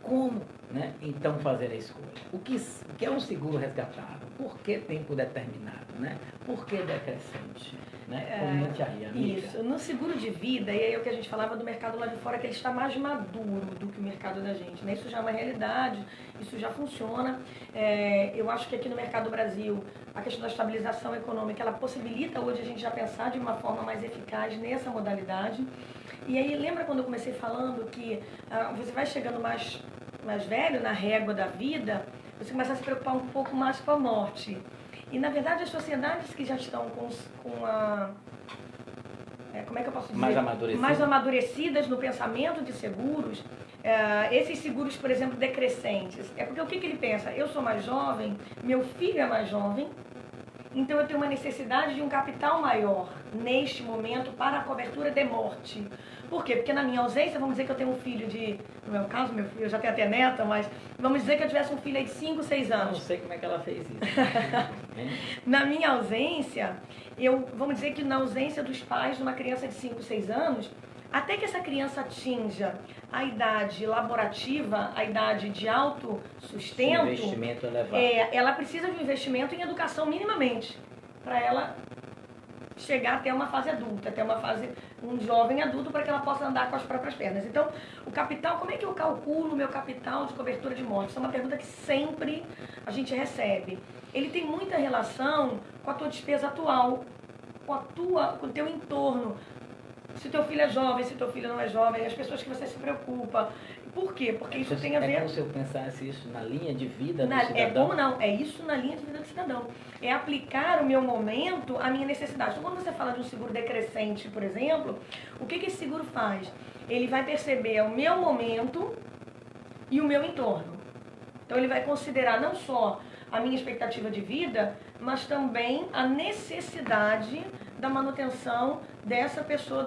Speaker 1: Como, né, então fazer a escolha? O que é um seguro resgatado? Por que tempo determinado? Né? Por que decrescente? Né? Comente aí, amiga.
Speaker 2: Isso, no seguro de vida, e aí é o que a gente falava do mercado lá de fora, que ele está mais maduro do que o mercado da gente. Né? Isso já é uma realidade, isso já funciona. Eu acho que aqui no mercado do Brasil, a questão da estabilização econômica, ela possibilita hoje a gente já pensar de uma forma mais eficaz nessa modalidade. E aí, lembra quando eu comecei falando que você vai chegando mais velho na régua da vida, você começa a se preocupar um pouco mais com a morte. E, na verdade, as sociedades que já estão com a... como é que eu posso dizer? Mais amadurecidas no pensamento de seguros, esses seguros, por exemplo, decrescentes. É porque o que ele pensa? Eu sou mais jovem, meu filho é mais jovem, então eu tenho uma necessidade de um capital maior neste momento para a cobertura de morte. Por quê? Porque na minha ausência, vamos dizer que eu tenho um filho no meu caso, meu filho, eu já tenho até neta, mas vamos dizer que eu tivesse um filho aí de 5, 6 anos.
Speaker 1: Eu não sei como é que ela fez isso.
Speaker 2: Na minha ausência, vamos dizer que na ausência dos pais de uma criança de 5, 6 anos, até que essa criança atinja a idade laborativa, a idade de alto sustento,
Speaker 1: investimento elevado.
Speaker 2: Ela precisa de um investimento em educação minimamente, para ela chegar até uma fase adulta, até um jovem adulto, para que ela possa andar com as próprias pernas. Então, o capital, como é que eu calculo o meu capital de cobertura de morte? Isso é uma pergunta que sempre a gente recebe. Ele tem muita relação com a tua despesa atual, com o teu entorno. Se teu filho é jovem, se teu filho não é jovem, as pessoas que você se preocupa. Por quê? Porque isso tem a ver...
Speaker 1: É como se eu pensasse isso na linha de vida do cidadão?
Speaker 2: Como não? É isso na linha de vida do cidadão. É aplicar o meu momento à minha necessidade. Então, quando você fala de um seguro decrescente, por exemplo, o que esse seguro faz? Ele vai perceber o meu momento e o meu entorno. Então, ele vai considerar não só a minha expectativa de vida, mas também a necessidade da manutenção dessas pessoas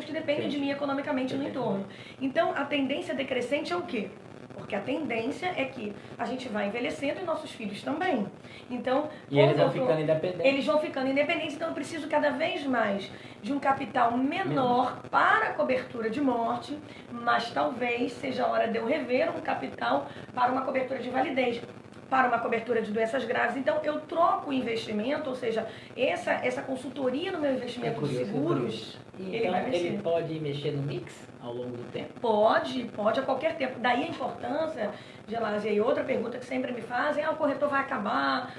Speaker 2: que dependem de mim economicamente no entorno. Então, a tendência decrescente é o quê? Porque a tendência é que a gente vai envelhecendo e nossos filhos também. Então,
Speaker 1: eles vão ficando independentes.
Speaker 2: Eles vão ficando independentes, então eu preciso cada vez mais de um capital menor para a cobertura de morte, mas talvez seja a hora de eu rever um capital para uma cobertura de validez, para uma cobertura de doenças graves. Então, eu troco o investimento, ou seja, essa consultoria no meu investimento de seguros,
Speaker 1: ele pode mexer no mix ao longo do tempo?
Speaker 2: Pode a qualquer tempo. Daí a importância, Gelásia, e outra pergunta que sempre me fazem, o corretor vai acabar,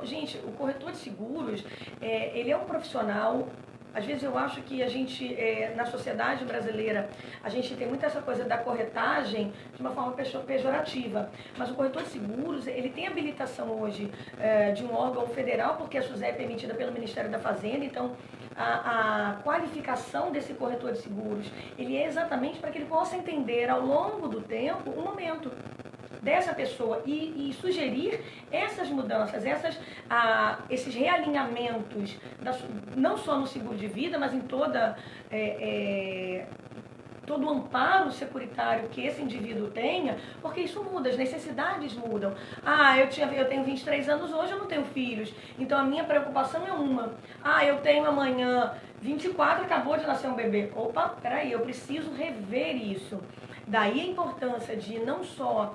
Speaker 2: Gente, o corretor de seguros, ele é um profissional. Às vezes eu acho que a gente, na sociedade brasileira, a gente tem muito essa coisa da corretagem de uma forma pejorativa. Mas o corretor de seguros, ele tem habilitação hoje de um órgão federal, porque a SUSEP é emitida pelo Ministério da Fazenda. Então, a qualificação desse corretor de seguros, ele é exatamente para que ele possa entender ao longo do tempo o momento dessa pessoa e sugerir essas mudanças, esses realinhamentos, não só no seguro de vida, mas em todo o amparo securitário que esse indivíduo tenha, porque isso muda, as necessidades mudam. Eu tenho 23 anos hoje, eu não tenho filhos, então a minha preocupação é uma. Eu tenho amanhã 24 acabou de nascer um bebê. Opa, peraí, eu preciso rever isso. Daí a importância de não só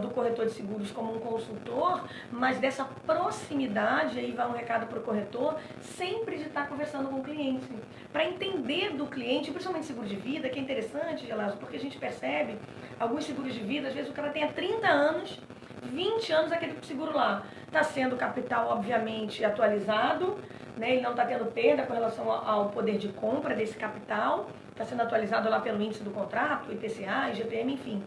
Speaker 2: do corretor de seguros como um consultor, mas dessa proximidade, aí vai um recado para o corretor, sempre de estar conversando com o cliente, para entender do cliente, principalmente seguro de vida, que é interessante, Gelásio, porque a gente percebe alguns seguros de vida, às vezes o cara tem há 30 anos, 20 anos aquele seguro lá. Está sendo capital, obviamente, atualizado, né? Ele não está tendo perda com relação ao poder de compra desse capital, está sendo atualizado lá pelo índice do contrato, IPCA, IGPM, enfim.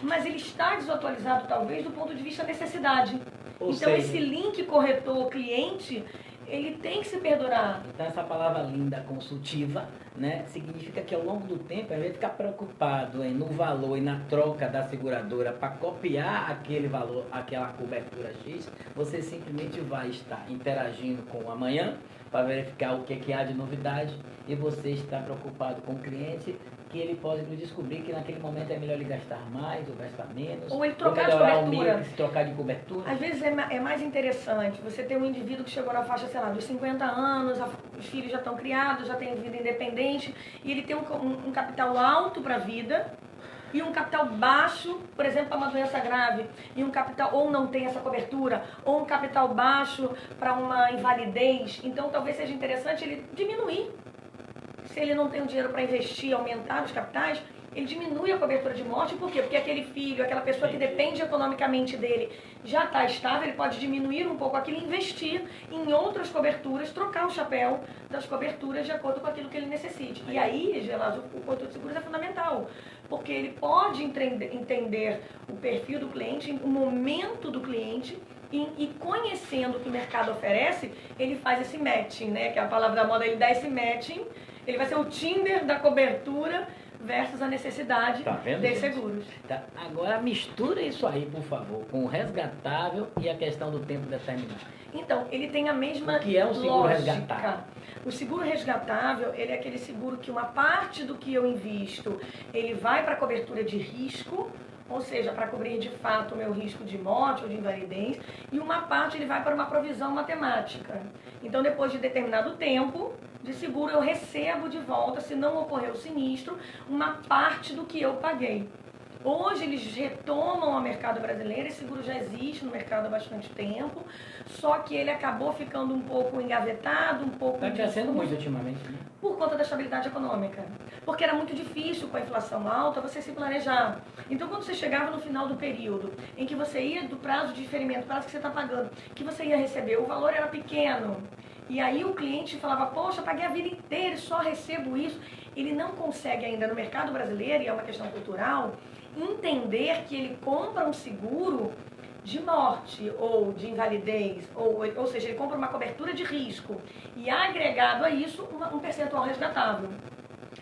Speaker 2: Mas ele está desatualizado, talvez, do ponto de vista da necessidade.
Speaker 1: Ou
Speaker 2: então,
Speaker 1: seja,
Speaker 2: esse link corretor-cliente, ele tem que se perdurar.
Speaker 1: Então, essa palavra linda, consultiva, né, significa que ao longo do tempo, ao invés de ficar preocupado no valor e na troca da seguradora para copiar aquele valor, aquela cobertura X, você simplesmente vai estar interagindo com o amanhã para verificar o que há de novidade e você está preocupado com o cliente, que ele pode descobrir que naquele momento é melhor ele gastar mais ou gastar menos.
Speaker 2: Ou ele trocar de
Speaker 1: melhorar
Speaker 2: cobertura.
Speaker 1: O mix, trocar de cobertura.
Speaker 2: Às vezes é mais interessante você ter um indivíduo que chegou na faixa, sei lá, dos 50 anos, os filhos já estão criados, já tem vida independente, e ele tem um capital alto para a vida e um capital baixo, por exemplo, para uma doença grave, e um capital, ou não tem essa cobertura, ou um capital baixo para uma invalidez. Então talvez seja interessante ele diminuir. Se ele não tem o dinheiro para investir, aumentar os capitais, ele diminui a cobertura de morte. Por quê? Porque aquele filho, aquela pessoa que depende economicamente dele já está estável, ele pode diminuir um pouco aquilo e investir em outras coberturas, trocar o chapéu das coberturas de acordo com aquilo que ele necessite. E aí, Gelásio, o corretor de seguros é fundamental, porque ele pode entender o perfil do cliente, o momento do cliente, e conhecendo o que o mercado oferece, ele faz esse matching, né? Que é a palavra da moda, ele dá esse matching. Ele vai ser o Tinder da cobertura versus a necessidade dos seguros.
Speaker 1: Tá. Agora mistura isso aí, por favor, com o resgatável e a questão do tempo determinado.
Speaker 2: Então, ele tem a mesma
Speaker 1: lógica. O que é um seguro resgatável?
Speaker 2: O seguro resgatável, ele é aquele seguro que uma parte do que eu invisto, ele vai para a cobertura de risco, ou seja, para cobrir de fato o meu risco de morte ou de invalidez, e uma parte ele vai para uma provisão matemática. Então, depois de determinado tempo de seguro, eu recebo de volta, se não ocorrer o sinistro, uma parte do que eu paguei. Hoje eles retomam ao mercado brasileiro, esse seguro já existe no mercado há bastante tempo, só que ele acabou ficando um pouco engavetado, um pouco...
Speaker 1: Está crescendo muito ultimamente, né?
Speaker 2: Por conta da estabilidade econômica. Porque era muito difícil, com a inflação alta, você se planejar. Então, quando você chegava no final do período, em que você ia do prazo de diferimento, prazo que você está pagando, que você ia receber, o valor era pequeno, e aí o cliente falava, poxa, paguei a vida inteira e só recebo isso. Ele não consegue ainda no mercado brasileiro, e é uma questão cultural, entender que ele compra um seguro de morte ou de invalidez, ou seja, ele compra uma cobertura de risco e agregado a isso um percentual resgatável.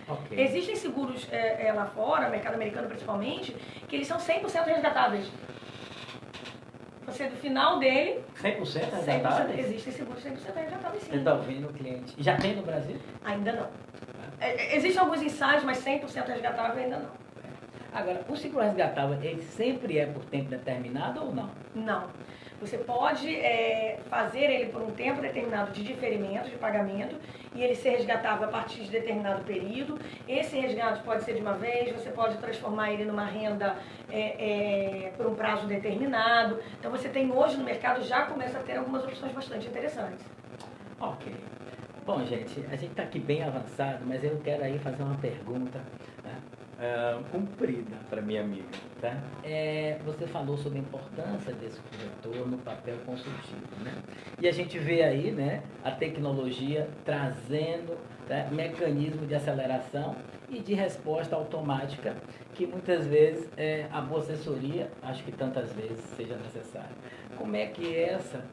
Speaker 1: Okay.
Speaker 2: Existem seguros lá fora, no mercado americano principalmente, que eles são 100% resgatáveis. Você, do final dele...
Speaker 1: 100% resgatáveis?
Speaker 2: Existem seguros 100% resgatáveis, sim.
Speaker 1: Você está ouvindo o cliente? Já tem no Brasil?
Speaker 2: Ainda não. Existem alguns ensaios, mas 100% resgatável ainda não.
Speaker 1: Agora, o seguro resgatável, ele sempre é por tempo determinado ou não?
Speaker 2: Não. Você pode fazer ele por um tempo determinado de diferimento, de pagamento, e ele ser resgatável a partir de determinado período. Esse resgate pode ser de uma vez, você pode transformar ele numa renda por um prazo determinado. Então você tem hoje no mercado, já começa a ter algumas opções bastante interessantes.
Speaker 1: Ok. Bom, gente, a gente está aqui bem avançado, mas eu quero aí fazer uma pergunta, né, comprida para minha amiga. Tá? Você falou sobre a importância desse corretor no papel consultivo, né? E a gente vê aí, né, a tecnologia trazendo, tá, mecanismo de aceleração e de resposta automática, que muitas vezes a boa assessoria, acho que tantas vezes seja necessário. Como é que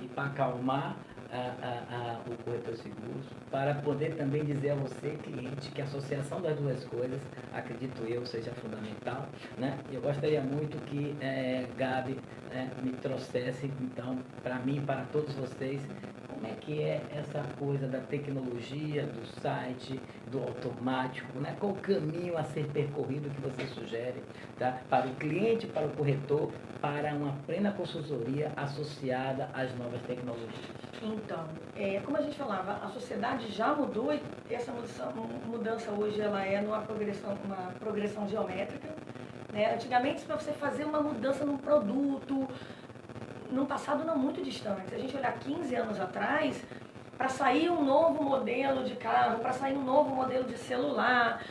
Speaker 1: e para acalmar o corretor de seguros, para poder também dizer a você, cliente, que a associação das duas coisas, acredito eu, seja fundamental, né? Eu gostaria muito que Gabi me trouxesse, então, para mim e para todos vocês, como é que é essa coisa da tecnologia, do site, do automático, né? Qual o caminho a ser percorrido que você sugere, tá? Para o cliente, para o corretor, para uma plena consultoria associada às novas tecnologias?
Speaker 2: Então, como a gente falava, a sociedade já mudou e essa mudança hoje ela é uma progressão geométrica. Né? Antigamente, para você fazer uma mudança num produto, num passado não muito distante, se a gente olhar 15 anos atrás, para sair um novo modelo de carro, para sair um novo modelo de celular,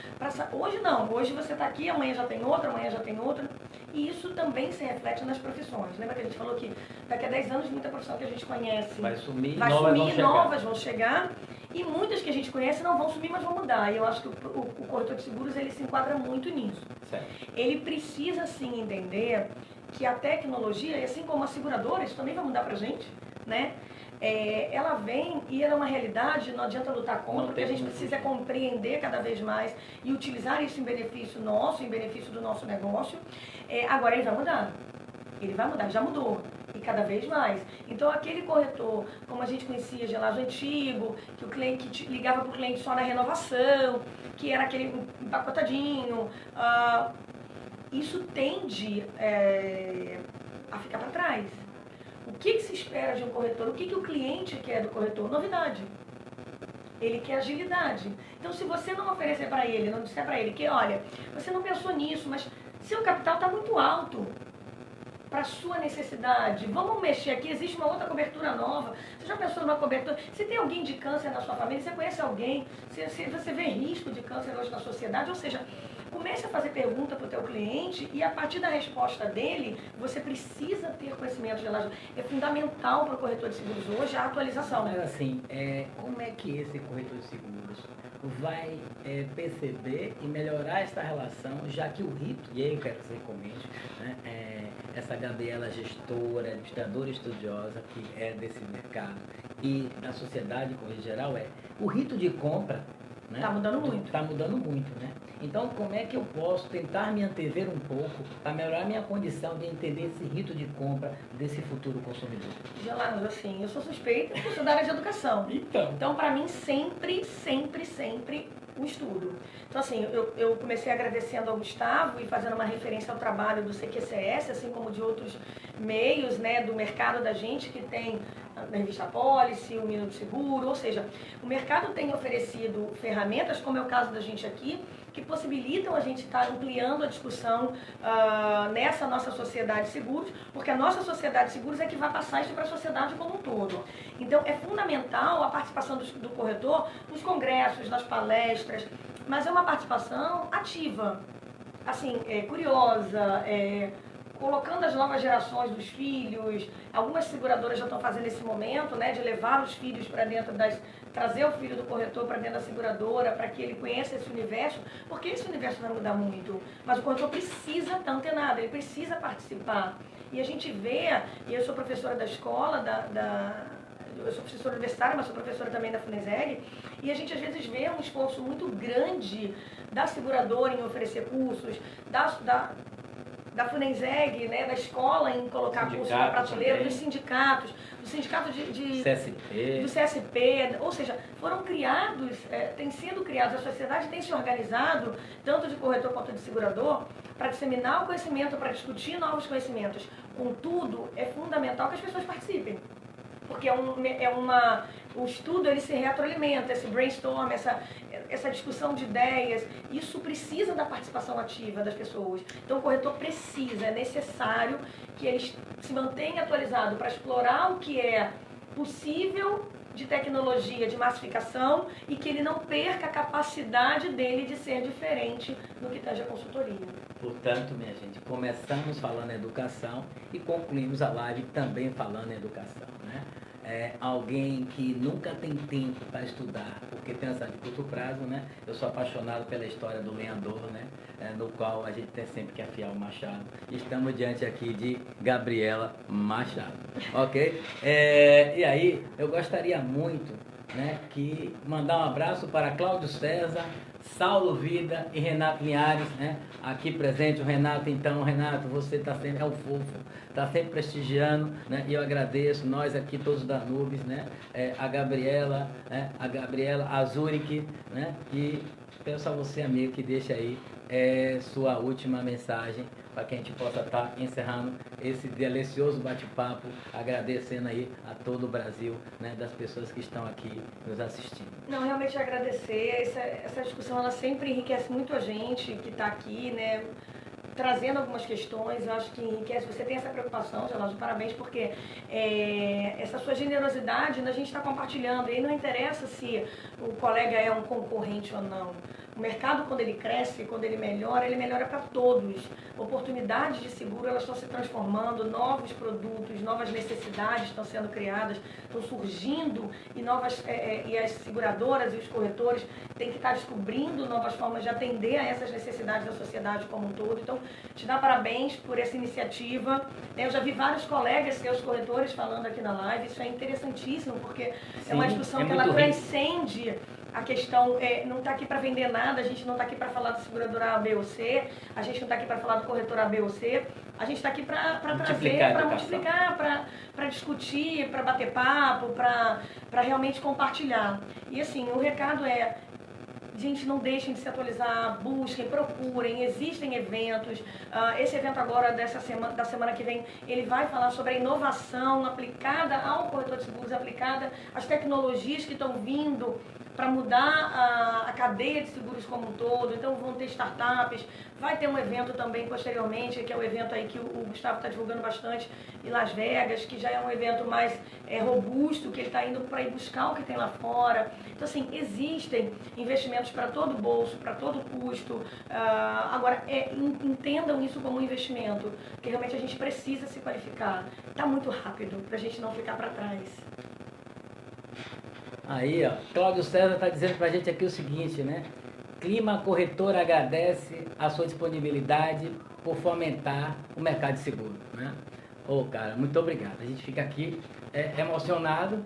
Speaker 2: hoje não, hoje você está aqui, amanhã já tem outra, e isso também se reflete nas profissões. Lembra que a gente falou que daqui a 10 anos muita profissão que a gente conhece
Speaker 1: vai sumir,
Speaker 2: novas vão chegar, e muitas que a gente conhece não vão sumir, mas vão mudar. E eu acho que o corretor de seguros ele se enquadra muito nisso.
Speaker 1: Certo.
Speaker 2: Ele precisa sim entender que a tecnologia, e assim como a seguradora, isso também vai mudar para a gente, né? Ela vem e ela é uma realidade, não adianta lutar contra, porque a gente precisa compreender cada vez mais e utilizar isso em benefício nosso, em benefício do nosso negócio. Agora ele vai mudar, já mudou, e cada vez mais. Então aquele corretor, como a gente conhecia gelado antigo, que o cliente ligava para o cliente só na renovação, que era aquele empacotadinho, isso tende a ficar para trás. O que se espera de um corretor? O que o cliente quer do corretor? Novidade. Ele quer agilidade. Então, se você não oferecer para ele, não disser para ele que, olha, você não pensou nisso, mas seu capital está muito alto para a sua necessidade. Vamos mexer aqui, existe uma outra cobertura nova. Você já pensou numa cobertura? Se tem alguém de câncer na sua família, você conhece alguém, você vê risco de câncer hoje na sociedade, ou seja, comece a fazer pergunta para o teu cliente e a partir da resposta dele, você precisa ter conhecimento de laje. É fundamental para o corretor de seguros hoje a atualização.
Speaker 1: Mas assim, como é que esse corretor de seguros vai perceber e melhorar essa relação, já que o rito, e aí eu quero que você comente, né, essa Gabriela gestora, administradora estudiosa que é desse mercado e da sociedade como em geral o rito de compra, né?
Speaker 2: Está mudando muito.
Speaker 1: Está mudando muito, né? Então, como é que eu posso tentar me antever um pouco para melhorar minha condição de entender esse rito de compra desse futuro consumidor?
Speaker 2: Gelado, assim, eu sou suspeita porque eu sou da área de educação. Então, para mim, sempre o estudo. Então, assim, eu comecei agradecendo ao Gustavo e fazendo uma referência ao trabalho do CQCS, assim como de outros meios, né, do mercado da gente, que tem a revista Policy, o Minuto Seguro, ou seja, o mercado tem oferecido ferramentas, como é o caso da gente aqui, que possibilitam a gente estar ampliando a discussão nessa nossa sociedade de seguros, porque a nossa sociedade de seguros é que vai passar isso para a sociedade como um todo. Então, é fundamental a participação do corretor nos congressos, nas palestras, mas é uma participação ativa, assim, curiosa, colocando as novas gerações dos filhos. Algumas seguradoras já estão fazendo esse momento, né, de levar os filhos para dentro trazer o filho do corretor para dentro da seguradora, para que ele conheça esse universo, porque esse universo vai mudar muito. Mas o corretor precisa estar antenado, ele precisa participar. E a gente vê, e eu sou professora da escola, eu sou professora universitária, mas sou professora também da FUNESEG, e a gente às vezes vê um esforço muito grande da seguradora em oferecer cursos, da FUNESEG, né, da escola em colocar cursos na prateleira, dos sindicatos, do sindicato do CSP, ou seja, foram criados, têm sido criados, a sociedade tem se organizado, tanto de corretor quanto de segurador, para disseminar o conhecimento, para discutir novos conhecimentos. Contudo, é fundamental que as pessoas participem. Porque o estudo ele se retroalimenta, esse brainstorm, essa discussão de ideias, isso precisa da participação ativa das pessoas. Então o corretor é necessário que ele se mantenha atualizado para explorar o que é possível de tecnologia, de massificação, e que ele não perca a capacidade dele de ser diferente no que tange a consultoria.
Speaker 1: Portanto, minha gente, começamos falando em educação e concluímos a live também falando em educação, né? Alguém que nunca tem tempo para estudar, porque pensa de curto prazo, né? Eu sou apaixonado pela história do lenhador, né? No qual a gente tem sempre que afiar o machado. Estamos diante aqui de Gabriela Machado, ok? E aí, eu gostaria muito, né, que mandar um abraço para Cláudio César, Saulo Vida e Renato Linhares, né? Aqui presente o Renato. Então, Renato, você está sempre, é o fofo, está sempre prestigiando, né? E eu agradeço, nós aqui todos da Nubes, né? A Gabriela, né? A Zurich, né? E peço a você, amigo, que deixe aí sua última mensagem para que a gente possa estar encerrando esse delicioso bate-papo, agradecendo aí a todo o Brasil, né, das pessoas que estão aqui nos assistindo.
Speaker 2: Não, realmente agradecer. Essa discussão ela sempre enriquece muito a gente que está aqui, né? Trazendo algumas questões, eu acho que enriquece. Você tem essa preocupação, Gelásio, parabéns, porque essa sua generosidade a gente está compartilhando. E aí não interessa se o colega é um concorrente ou não. O mercado, quando ele cresce, quando ele melhora para todos. Oportunidades de seguro, elas estão se transformando, novos produtos, novas necessidades estão sendo criadas, estão surgindo, e as seguradoras e os corretores têm que estar descobrindo novas formas de atender a essas necessidades da sociedade como um todo. Então, te dar parabéns por essa iniciativa. Eu já vi vários colegas seus corretores falando aqui na live, isso é interessantíssimo, porque
Speaker 1: Sim,
Speaker 2: é uma discussão que ela transcende a questão, não está aqui para vender nada, a gente não está aqui para falar do seguradora A, B ou C, a gente não está aqui para falar do corretor A, B ou C, a gente está aqui para trazer, para multiplicar, para discutir, para bater papo, para realmente compartilhar. E assim, o recado é: gente, não deixem de se atualizar, busquem, procurem, existem eventos. Esse evento agora, da semana que vem, ele vai falar sobre a inovação aplicada ao corretor de seguros, aplicada às tecnologias que estão vindo para mudar a cadeia de seguros como um todo. Então vão ter startups, vai ter um evento também posteriormente, que é o evento aí que o Gustavo está divulgando bastante, em Las Vegas, que já é um evento mais robusto, que ele está indo para ir buscar o que tem lá fora. Então assim, existem investimentos para todo bolso, para todo custo. Agora, entendam isso como um investimento, porque realmente a gente precisa se qualificar. Está muito rápido para a gente não ficar para trás.
Speaker 1: Aí, ó, Cláudio César está dizendo para a gente aqui o seguinte, né? Clima Corretor agradece a sua disponibilidade por fomentar o mercado de seguro, né? Ô, cara, muito obrigado. A gente fica aqui emocionado.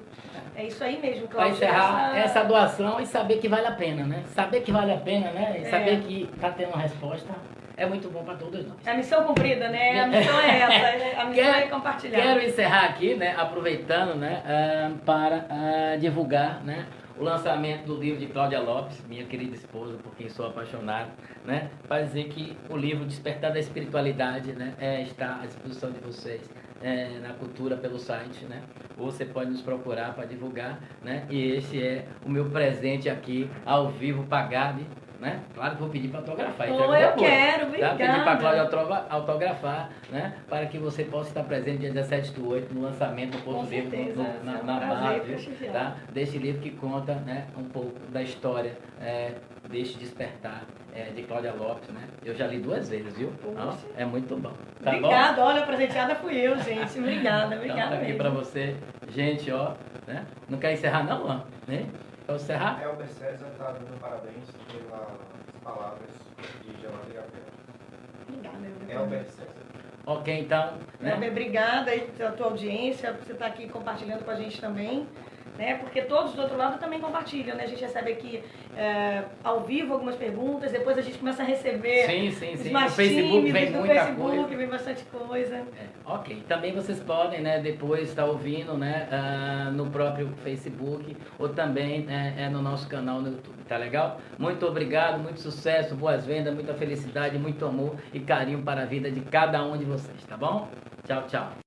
Speaker 2: É isso aí mesmo,
Speaker 1: Para
Speaker 2: Cláudio.
Speaker 1: encerrar essa doação e saber que vale a pena, né? Saber que vale a pena, né? E saber que está tendo uma resposta é muito bom para todos nós.
Speaker 2: É a missão cumprida, né? A missão é essa. A missão é compartilhar.
Speaker 1: Quero encerrar aqui, né? Aproveitando, né? Para divulgar, né? O lançamento do livro de Cláudia Lopes, minha querida esposa, por quem sou apaixonado, né? Para dizer que o livro Despertar da Espiritualidade, né? Está à disposição de vocês na cultura pelo site, né? Ou você pode nos procurar para divulgar, né? E esse é o meu presente aqui ao vivo para Gabi, né? Claro que vou pedir para autografar.
Speaker 2: Eu quero, obrigada.
Speaker 1: Pedir para a Cláudia autografar, né? Para que você possa estar presente dia 17/8 no lançamento do Porto Livre na Barra, tá? Deste livro que conta, né, um pouco da história deste despertar de Cláudia Lopes, né? Eu já li 2 vezes, viu? Não, é muito bom. Tá
Speaker 2: obrigada,
Speaker 1: bom?
Speaker 2: olha, a presenteada fui eu, gente. Obrigada,
Speaker 1: Então, tá aqui para você, gente, ó, né? Não quer encerrar não, ó, né? Para encerrar?
Speaker 3: Elber César está dando parabéns pelas palavras de Gelásio Gabriel.
Speaker 2: Obrigada,
Speaker 3: Elber César.
Speaker 1: Ok, então, né?
Speaker 2: Elber, obrigada aí pela tua audiência, por você estar aqui compartilhando com a gente também. Né? Porque todos do outro lado também compartilham, né? A gente recebe aqui ao vivo algumas perguntas, depois a gente começa a receber
Speaker 1: Sim.
Speaker 2: mais
Speaker 1: No Facebook vem muita
Speaker 2: Facebook
Speaker 1: coisa.
Speaker 2: vem bastante coisa.
Speaker 1: Ok, também vocês podem, né, depois estar ouvindo, né, no próprio Facebook ou também no nosso canal no YouTube, tá legal? Muito obrigado, muito sucesso, boas vendas, muita felicidade, muito amor e carinho para a vida de cada um de vocês, tá bom? Tchau, tchau.